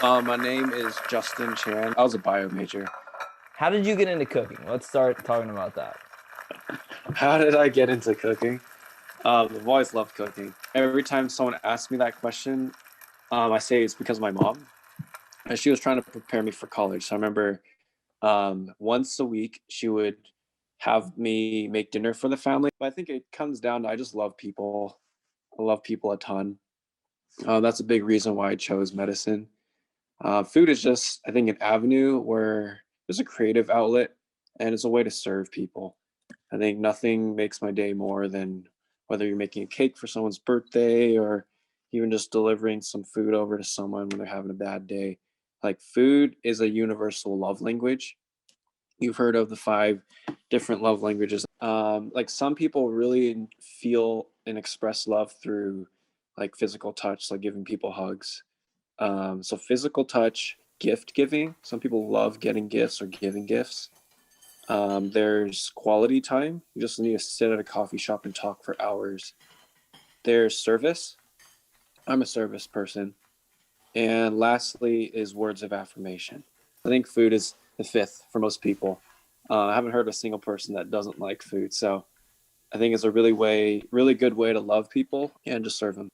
My name is Justin Chan. I was a bio major. How did you get into cooking? Let's start talking about that. How did I get into cooking? I've always loved cooking. Every time someone asks me that question, I say it's because of my mom. And she was trying to prepare me for college. So I remember once a week she would have me make dinner for the family. But I think it comes down to I just love people. I love people a ton. That's a big reason why I chose medicine. Food is just, I think, an avenue where there's a creative outlet and it's a way to serve people. I think nothing makes my day more than whether you're making a cake for someone's birthday or even just delivering some food over to someone when they're having a bad day. Like food is a universal love language. You've heard of the five different love languages. Like some people really feel and express love through like physical touch, like giving people hugs. So physical touch, gift giving. Some people love getting gifts or giving gifts. There's quality time. You just need to sit at a coffee shop and talk for hours. There's service. I'm a service person. And lastly is words of affirmation. I think food is the fifth for most people. I haven't heard of a single person that doesn't like food. So I think it's a really good way to love people and just serve them.